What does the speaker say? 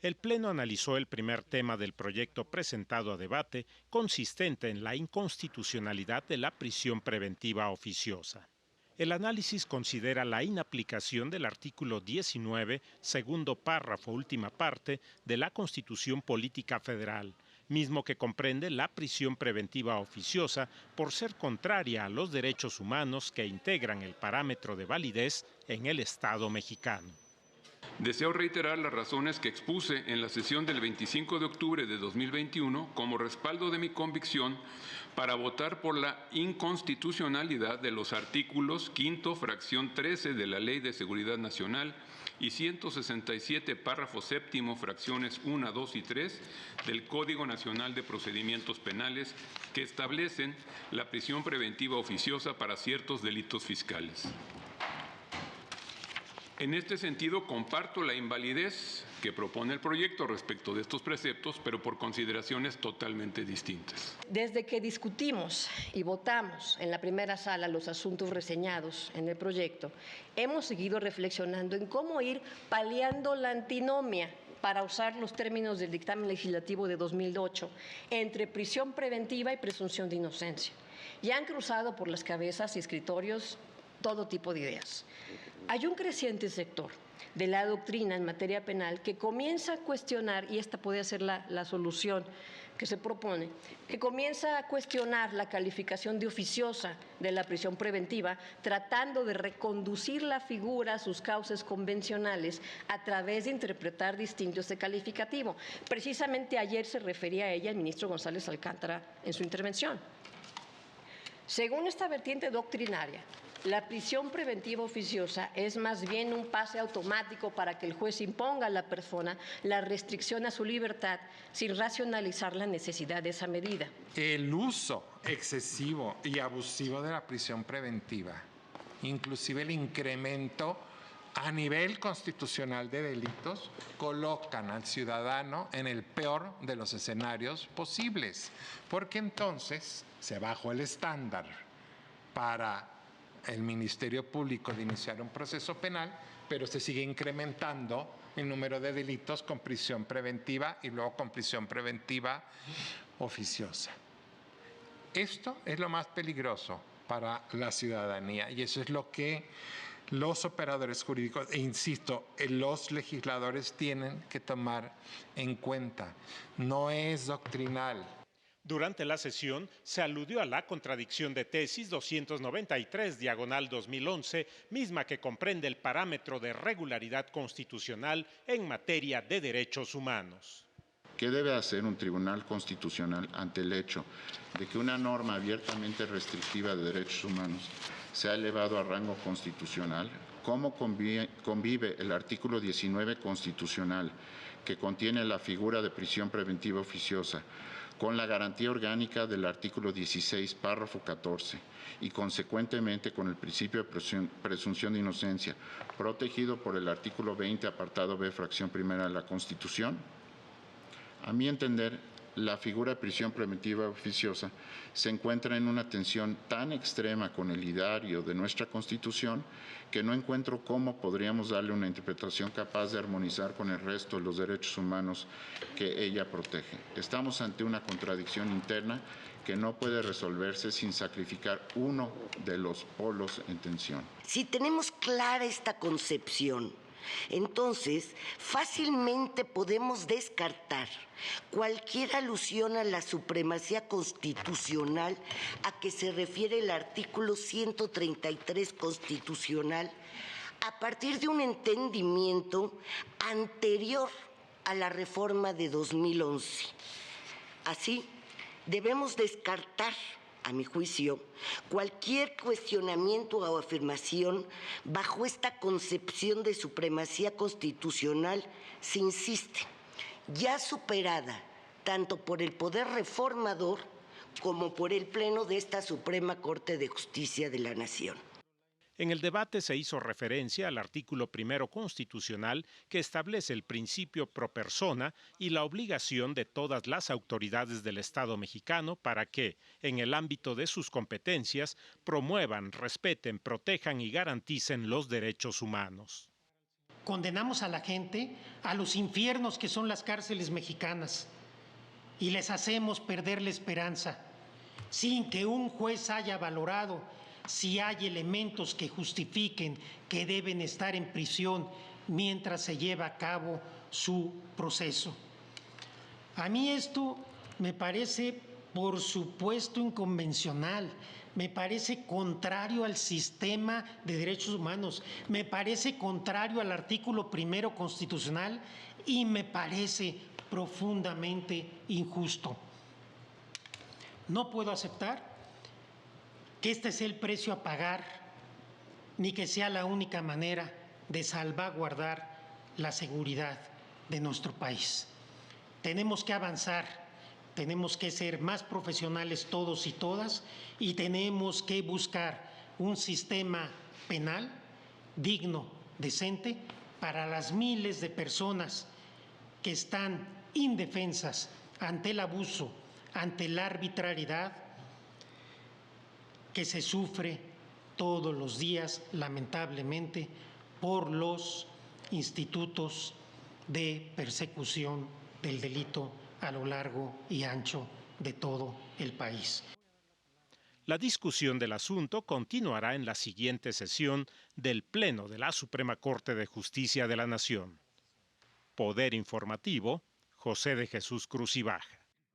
El Pleno analizó el primer tema del proyecto presentado a debate, consistente en la inconstitucionalidad de la prisión preventiva oficiosa. El análisis considera la inaplicación del artículo 19, segundo párrafo, última parte, de la Constitución Política Federal, mismo que comprende la prisión preventiva oficiosa por ser contraria a los derechos humanos que integran el parámetro de validez en el Estado mexicano. Deseo reiterar las razones que expuse en la sesión del 25 de octubre de 2021 como respaldo de mi convicción para votar por la inconstitucionalidad de los artículos 5º, fracción 13 de la Ley de Seguridad Nacional y 167, párrafo 7º, fracciones 1, 2 y 3 del Código Nacional de Procedimientos Penales que establecen la prisión preventiva oficiosa para ciertos delitos fiscales. En este sentido, comparto la invalidez que propone el proyecto respecto de estos preceptos, pero por consideraciones totalmente distintas. Desde que discutimos y votamos en la primera sala los asuntos reseñados en el proyecto, hemos seguido reflexionando en cómo ir paliando la antinomia, para usar los términos del dictamen legislativo de 2008, entre prisión preventiva y presunción de inocencia. Y han cruzado por las cabezas y escritorios todo tipo de ideas. Hay un creciente sector de la doctrina en materia penal que comienza a cuestionar, y esta puede ser la solución que se propone, que comienza a cuestionar la calificación de oficiosa de la prisión preventiva, tratando de reconducir la figura a sus cauces convencionales a través de interpretar distinto este calificativo. Precisamente ayer se refería a ella el ministro González Alcántara en su intervención. Según esta vertiente doctrinaria, la prisión preventiva oficiosa es más bien un pase automático para que el juez imponga a la persona la restricción a su libertad sin racionalizar la necesidad de esa medida. El uso excesivo y abusivo de la prisión preventiva, inclusive el incremento a nivel constitucional de delitos, colocan al ciudadano en el peor de los escenarios posibles, porque entonces se bajó el estándar para el Ministerio Público de iniciar un proceso penal, pero se sigue incrementando el número de delitos con prisión preventiva y luego con prisión preventiva oficiosa. Esto es lo más peligroso para la ciudadanía y eso es lo que los operadores jurídicos, e insisto, los legisladores tienen que tomar en cuenta. No es doctrinal. Durante la sesión se aludió a la contradicción de tesis 293/2011, misma que comprende el parámetro de regularidad constitucional en materia de derechos humanos. ¿Qué debe hacer un tribunal constitucional ante el hecho de que una norma abiertamente restrictiva de derechos humanos se ha elevado a rango constitucional? ¿Cómo convive el artículo 19 constitucional, que contiene la figura de prisión preventiva oficiosa, con la garantía orgánica del artículo 16, párrafo 14, y consecuentemente con el principio de presunción de inocencia, protegido por el artículo 20, apartado B, fracción primera de la Constitución? A mi entender, la figura de prisión preventiva oficiosa se encuentra en una tensión tan extrema con el ideario de nuestra Constitución que no encuentro cómo podríamos darle una interpretación capaz de armonizar con el resto de los derechos humanos que ella protege. Estamos ante una contradicción interna que no puede resolverse sin sacrificar uno de los polos en tensión. Si tenemos clara esta concepción, entonces fácilmente podemos descartar cualquier alusión a la supremacía constitucional a que se refiere el artículo 133 constitucional a partir de un entendimiento anterior a la reforma de 2011. Así, debemos descartar, a mi juicio, cualquier cuestionamiento o afirmación bajo esta concepción de supremacía constitucional se insiste, ya superada tanto por el poder reformador como por el Pleno de esta Suprema Corte de Justicia de la Nación. En el debate se hizo referencia al artículo primero constitucional que establece el principio pro persona y la obligación de todas las autoridades del Estado mexicano para que, en el ámbito de sus competencias, promuevan, respeten, protejan y garanticen los derechos humanos. condenamos a la gente a los infiernos que son las cárceles mexicanas y les hacemos perder la esperanza, sin que un juez haya valorado si hay elementos que justifiquen que deben estar en prisión mientras se lleva a cabo su proceso. A mí esto me parece, por supuesto, inconvencional, me parece contrario al sistema de derechos humanos, me parece contrario al artículo 1 constitucional y me parece profundamente injusto. No puedo aceptar que este sea el precio a pagar, ni que sea la única manera de salvaguardar la seguridad de nuestro país. Tenemos que avanzar, tenemos que ser más profesionales todos y todas y tenemos que buscar un sistema penal digno, decente, para las miles de personas que están indefensas ante el abuso, ante la arbitrariedad que se sufre todos los días, lamentablemente, por los institutos de persecución del delito a lo largo y ancho de todo el país. La discusión del asunto continuará en la siguiente sesión del Pleno de la Suprema Corte de Justicia de la Nación. Poder Informativo, José de Jesús Cruz y Baja.